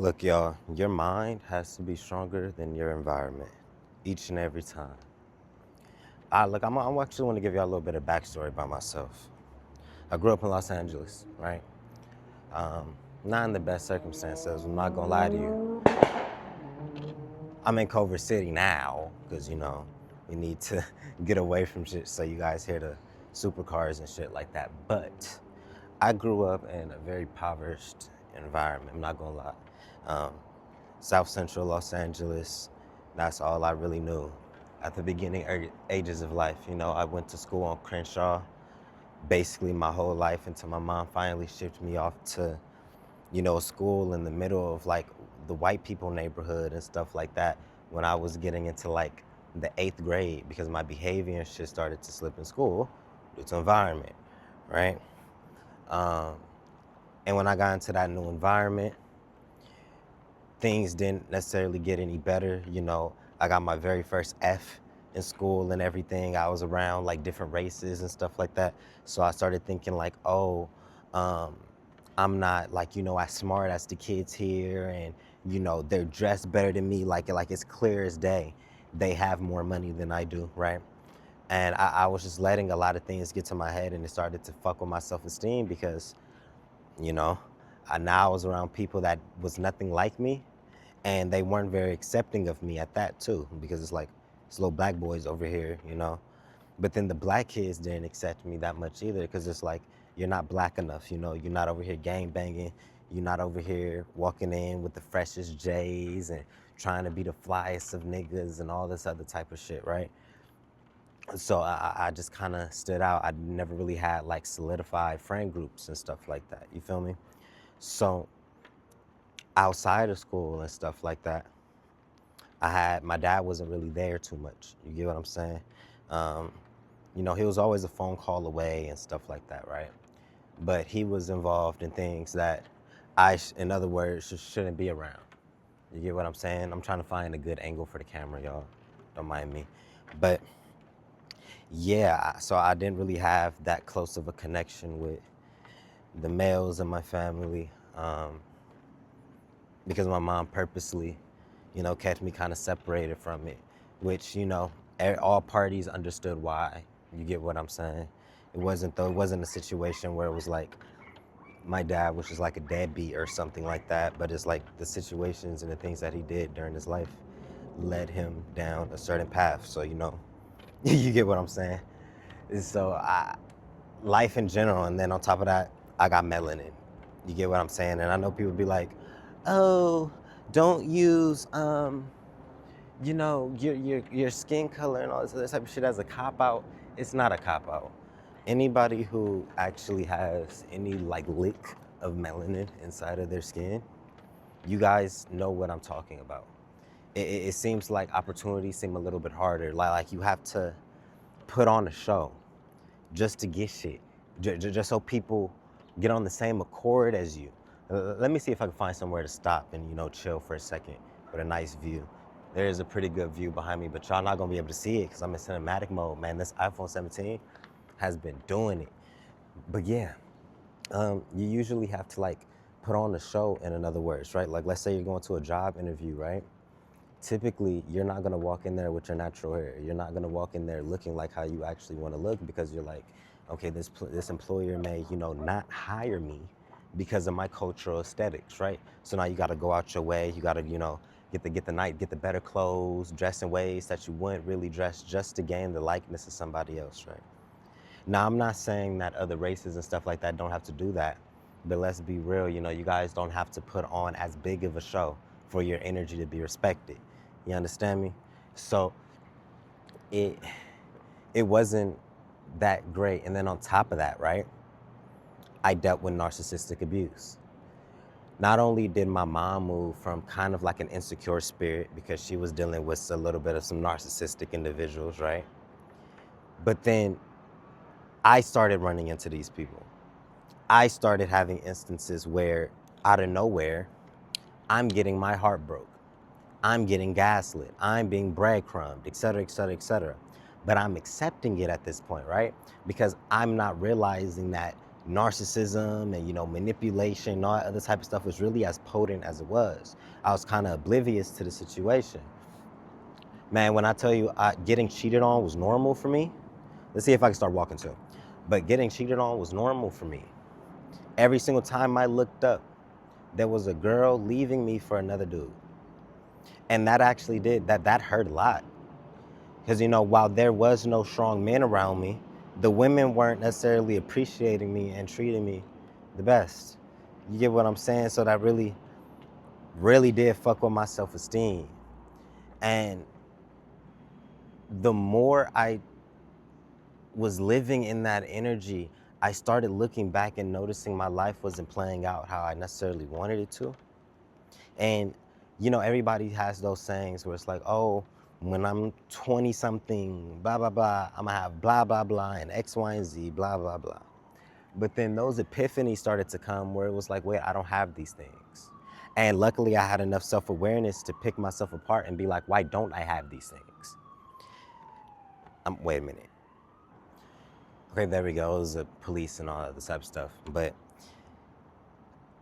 Look, y'all, your mind has to be stronger than your environment each and every time. I'm actually want to give y'all a little bit of backstory about myself. I grew up in Los Angeles, right? Not in the best circumstances. I'm not gonna lie to you. I'm in Culver City now because we need to get away from shit. So you guys hear the supercars and shit like that. But I grew up in a very impoverished environment. I'm not gonna lie. Um, South Central Los Angeles. That's all I really knew at the beginning ages of life. I went to school on Crenshaw basically my whole life until my mom finally shipped me off to, a school in the middle of like the white people neighborhood and stuff like that when I was getting into like the 8th grade because my behavior and shit started to slip in school due to environment, right? Um, and when I got into that new environment, things didn't necessarily get any better. I got my very first F in school and everything. I was around like different races and stuff like that. So I started thinking like, oh, um, I'm not like, as smart as the kids here and, they're dressed better than me. Like it's clear as day. They have more money than I do, right? And I was just letting a lot of things get to my head and it started to fuck with my self-esteem because, you know, I was around people that was nothing like me and they weren't very accepting of me at that too because it's like it's little black boys over here. But then the black kids didn't accept me that much either because it's like you're not black enough. You're not over here gang banging, you're not over here walking in with the freshest J's and trying to be the flyest of niggas and all this other type of shit, right? So I just kind of stood out. I never really had like solidified friend groups and stuff like that, you feel me? So outside of school and stuff like that, my dad wasn't really there too much. You get what I'm saying? Um, he was always a phone call away and stuff like that, right? But he was involved in things that in other words, just shouldn't be around. You get what I'm saying? I'm trying to find a good angle for the camera, y'all. Don't mind me. But yeah, so I didn't really have that close of a connection with the males in my family because my mom purposely kept me kind of separated from it, which, all parties understood why. You get what I'm saying? It wasn't a situation where it was like my dad was just like a deadbeat or something like that, but it's like the situations and the things that he did during his life led him down a certain path. So, you get what I'm saying? And so life in general, and then on top of that, I got melanin. You get what I'm saying? And I know people be like, oh, don't use your skin color and all this other type of shit as a cop out. It's not a cop out. Anybody who actually has any like lick of melanin inside of their skin, you guys know what I'm talking about. It seems like opportunities seem a little bit harder. Like you have to put on a show just to get shit, just so people get on the same accord as you. Let me see if I can find somewhere to stop and chill for a second with a nice view. There is a pretty good view behind me, but y'all not gonna be able to see it because I'm in cinematic mode, man. This iPhone 17 has been doing it. But yeah, you usually have to like put on a show, in other words, right? Like let's say you're going to a job interview, right? Typically, you're not gonna walk in there with your natural hair. You're not gonna walk in there looking like how you actually want to look because you're like, okay, this employer may, not hire me because of my cultural aesthetics, right? So now you got to go out your way. You got to, get the better clothes, dress in ways that you wouldn't really dress just to gain the likeness of somebody else, right? Now, I'm not saying that other races and stuff like that don't have to do that, but let's be real, you guys don't have to put on as big of a show for your energy to be respected. You understand me? So it it wasn't that great. And then on top of that, right, I dealt with narcissistic abuse. Not only did my mom move from kind of like an insecure spirit because she was dealing with a little bit of some narcissistic individuals, right? But then I started running into these people. I started having instances where out of nowhere, I'm getting my heart broke. I'm getting gaslit. I'm being breadcrumbed, et cetera, et cetera. But I'm accepting it at this point, right? Because I'm not realizing that narcissism and, manipulation and all that other type of stuff was really as potent as it was. I was kind of oblivious to the situation. Man, when I tell you getting cheated on was normal for me, let's see if I can start walking too. But getting cheated on was normal for me. Every single time I looked up, there was a girl leaving me for another dude. And that actually that hurt a lot. Because, while there was no strong men around me, the women weren't necessarily appreciating me and treating me the best. You get what I'm saying? So that really, really did fuck with my self-esteem. And the more I was living in that energy, I started looking back and noticing my life wasn't playing out how I necessarily wanted it to. And, everybody has those sayings where it's like, oh, when I'm 20 something, blah, blah, blah, I'm gonna have blah, blah, blah, and X, Y, and Z, blah, blah, blah. But then those epiphanies started to come where it was like, wait, I don't have these things. And luckily I had enough self-awareness to pick myself apart and be like, why don't I have these things? Wait a minute. Okay, there we go. It was the police and all that type of stuff. But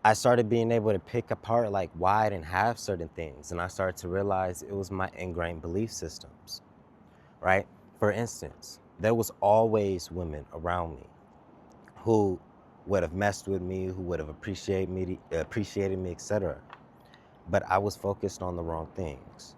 I started being able to pick apart like why I didn't have certain things. And I started to realize it was my ingrained belief systems, right? For instance, there was always women around me who would have messed with me, who would have appreciated me, etc. But I was focused on the wrong things.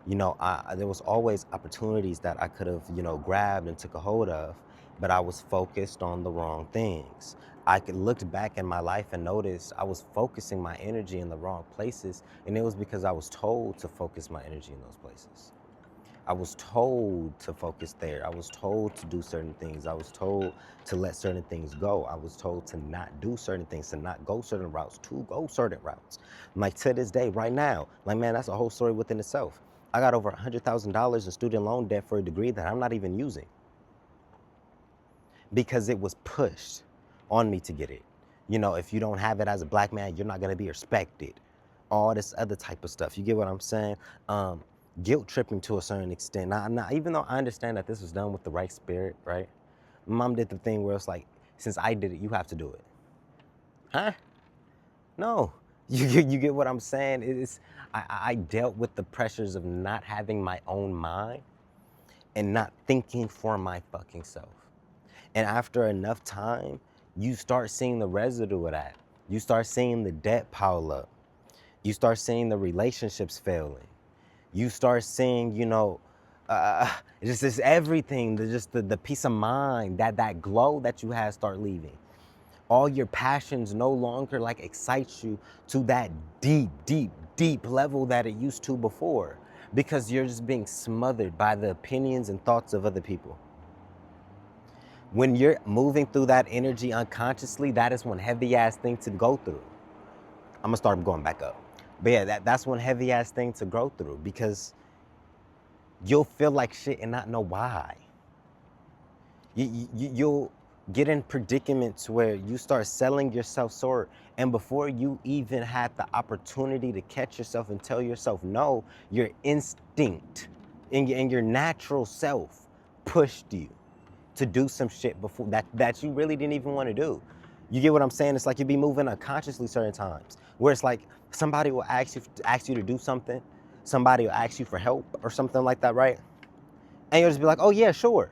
There was always opportunities that I could have, grabbed and took a hold of, but I was focused on the wrong things. I could look back in my life and notice I was focusing my energy in the wrong places, and it was because I was told to focus my energy in those places. I was told to focus there. I was told to do certain things. I was told to let certain things go. I was told to not do certain things, to not go certain routes, to go certain routes. Like to this day, right now, like, man, that's a whole story within itself. I got over $100,000 in student loan debt for a degree that I'm not even using because it was pushed on me to get it. If you don't have it as a black man, you're not gonna be respected. All this other type of stuff. You get what I'm saying? Guilt tripping to a certain extent. Now, even though I understand that this was done with the right spirit, right? Mom did the thing where it's like, since I did it, you have to do it. Huh? No. You get what I'm saying? I dealt with the pressures of not having my own mind and not thinking for my fucking self. And after enough time, you start seeing the residue of that. You start seeing the debt pile up. You start seeing the relationships failing. You start seeing, just everything, the peace of mind, that glow that you had start leaving. All your passions no longer like excite you to that deep, deep, deep level that it used to before, because you're just being smothered by the opinions and thoughts of other people. When you're moving through that energy unconsciously, that is one heavy ass thing to go through. I'm gonna start going back up. But yeah, that's one heavy ass thing to go through, because you'll feel like shit and not know why. You'll get in predicaments where you start selling yourself short, and before you even had the opportunity to catch yourself and tell yourself no, your instinct and your natural self pushed you to do some shit before that you really didn't even want to do. You get what I'm saying? It's like you be moving unconsciously certain times, where it's like somebody will ask you to do something, somebody will ask you for help or something like that, right? And you'll just be like, oh yeah, sure.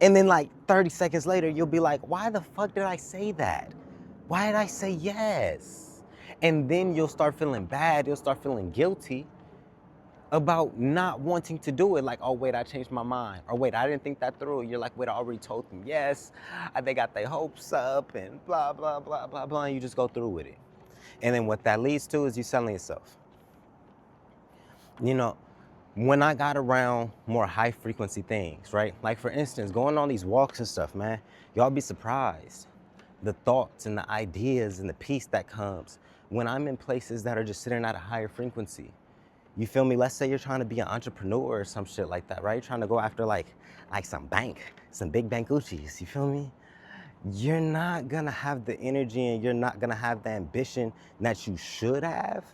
And then like 30 seconds later, you'll be like, why the fuck did I say that? Why did I say yes? And then you'll start feeling bad, you'll start feeling guilty about not wanting to do it. Like, oh wait, I changed my mind. Or wait, I didn't think that through. You're like, wait, I already told them yes. They got their hopes up and blah, blah, blah, blah, blah. And you just go through with it. And then what that leads to is you selling yourself. When I got around more high frequency things, right? Like for instance, going on these walks and stuff, man, y'all be surprised. The thoughts and the ideas and the peace that comes when I'm in places that are just sitting at a higher frequency. You feel me? Let's say you're trying to be an entrepreneur or some shit like that, right? You're trying to go after like some big bank Gucci's, you feel me? You're not gonna have the energy and you're not gonna have the ambition that you should have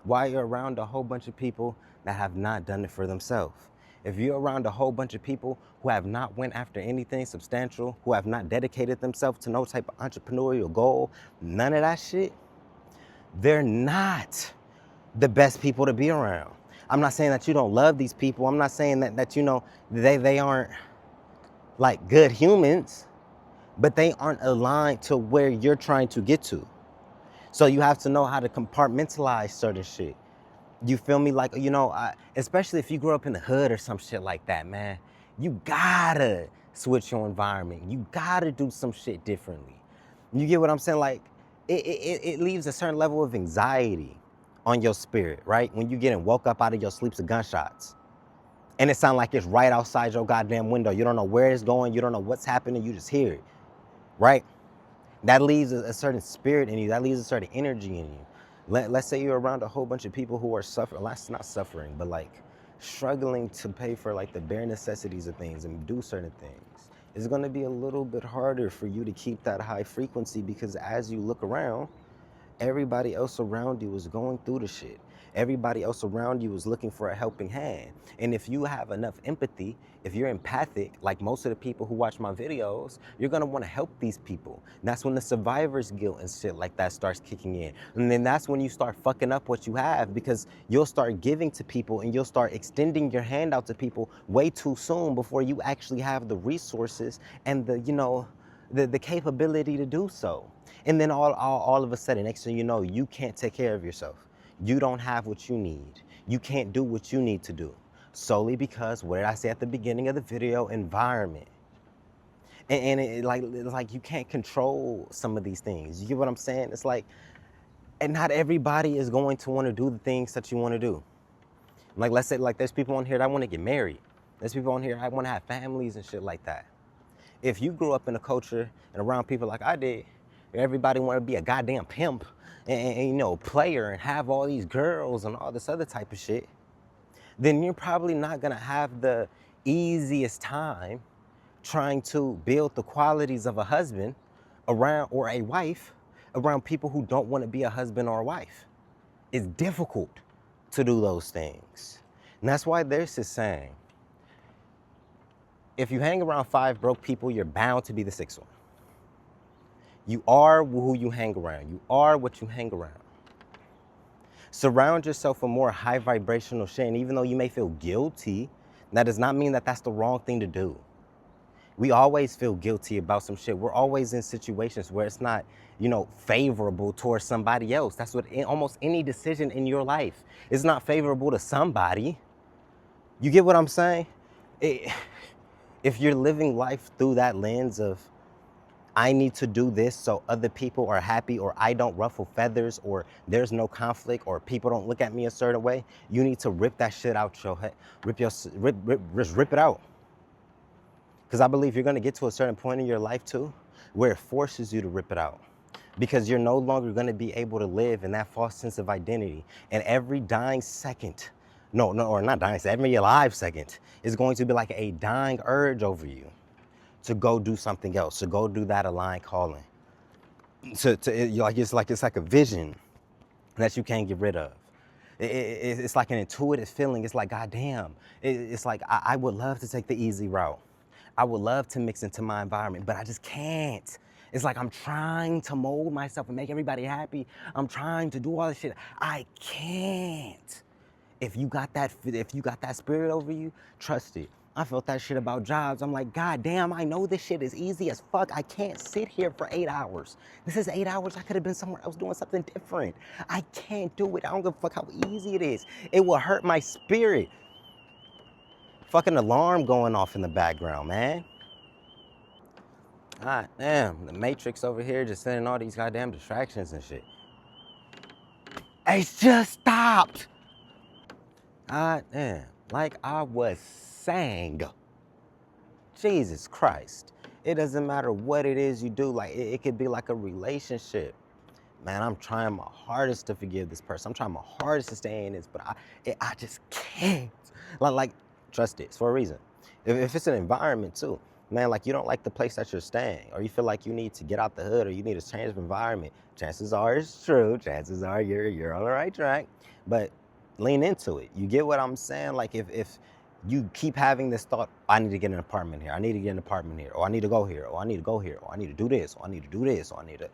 while you're around a whole bunch of people that have not done it for themselves. If you're around a whole bunch of people who have not went after anything substantial, who have not dedicated themselves to no type of entrepreneurial goal, none of that shit, they're not the best people to be around. I'm not saying that you don't love these people. I'm not saying that you know, they aren't like good humans, but they aren't aligned to where you're trying to get to. So you have to know how to compartmentalize certain shit. You feel me? Like, you know, especially if you grew up in the hood or some shit like that, man, you gotta switch your environment. You gotta do some shit differently. You get what I'm saying? Like, it leaves a certain level of anxiety on your spirit, right? When you getting woke up out of your sleeps of gunshots. And it sounds like it's right outside your goddamn window. You don't know where it's going. You don't know what's happening. You just hear it, right? That leaves a certain spirit in you. That leaves a certain energy in you. Let's say you're around a whole bunch of people who are suffering. That's not suffering, but like struggling to pay for like the bare necessities of things and do certain things. It's going to be a little bit harder for you to keep that high frequency because as you look around, everybody else around you is going through the shit. Everybody else around you is looking for a helping hand. And if you have enough empathy, if you're empathic, like most of the people who watch my videos, you're gonna wanna help these people. And that's when the survivor's guilt and shit like that starts kicking in. And then that's when you start fucking up what you have because you'll start giving to people and you'll start extending your hand out to people way too soon before you actually have the resources and the, you know, the capability to do so. And then all of a sudden, next thing you know, you can't take care of yourself. You don't have what you need. You can't do what you need to do. Solely because, what did I say at the beginning of the video? Environment. And it's like you can't control some of these things. You get what I'm saying? It's like, and not everybody is going to want to do the things that you want to do. Like, let's say, like, there's people on here that want to get married. There's people on here that want to have families and shit like that. If you grew up in a culture and around people like I did, everybody wanted to be a goddamn pimp and you know, player and have all these girls and all this other type of shit, then you're probably not gonna have the easiest time trying to build the qualities of a husband around or a wife around people who don't want to be a husband or a wife. It's difficult to do those things. And that's why there's this saying, if you hang around 5 broke people, you're bound to be the 6th one. You are who you hang around. You are what you hang around. Surround yourself with more high vibrational shit. And even though you may feel guilty, that does not mean that that's the wrong thing to do. We always feel guilty about some shit. We're always in situations where it's not, you know, favorable towards somebody else. That's what almost any decision in your life is not favorable to somebody. You get what I'm saying? If you're living life through that lens of, I need to do this so other people are happy, or I don't ruffle feathers, or there's no conflict, or people don't look at me a certain way, you need to rip that shit out your head. Just rip it out. Because I believe you're gonna get to a certain point in your life too, where it forces you to rip it out. Because you're no longer gonna be able to live in that false sense of identity. And every dying second, or not dying, every alive second is going to be like a dying urge over you to go do something else, to go do that aligned calling. It's like a vision that you can't get rid of. It's like an intuitive feeling. It's like, God damn. It's like, I would love to take the easy route. I would love to mix into my environment, but I just can't. It's like I'm trying to mold myself and make everybody happy. I'm trying to do all this shit. I can't. If you got that spirit over you, trust it. I felt that shit about jobs. I'm like, God damn, I know this shit is easy as fuck. I can't sit here for 8 hours. This is 8 hours. I could have been somewhere else doing something different. I can't do it. I don't give a fuck how easy it is. It will hurt my spirit. Fucking alarm going off in the background, man. God damn, the Matrix over here just sending all these goddamn distractions and shit. It's just stopped. God damn, like I was saying, Jesus Christ. It doesn't matter what it is you do. Like it could be like a relationship. Man, I'm trying my hardest to forgive this person. I'm trying my hardest to stay in this, but I just can't. Like, trust it, it's for a reason. If it's an environment too, man, like you don't like the place that you're staying, or you feel like you need to get out the hood, or you need a change of environment, chances are it's true. Chances are you're on the right track, but lean into it. You get what I'm saying? Like if You keep having this thought, I need to get an apartment here. I need to get an apartment here. Or I need to go here. Or I need to go here. Or I need to do this. Or I need to do this. Or I need to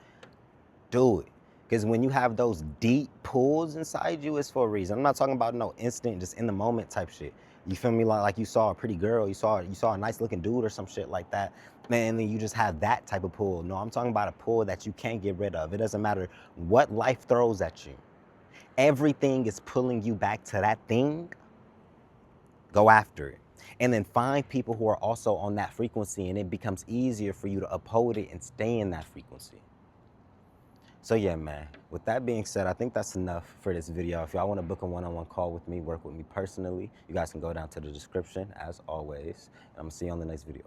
do it. Because when you have those deep pulls inside you, it's for a reason. I'm not talking about no instant, just in the moment type shit. You feel me? Like you saw a pretty girl, you saw a nice looking dude or some shit like that, man. And then you just have that type of pull. No, I'm talking about a pull that you can't get rid of. It doesn't matter what life throws at you. Everything is pulling you back to that thing. Go after it. And then find people who are also on that frequency, and it becomes easier for you to uphold it and stay in that frequency. So yeah, man, with that being said, I think that's enough for this video. If y'all want to book a one-on-one call with me, work with me personally, you guys can go down to the description as always. And I'm gonna see you on the next video.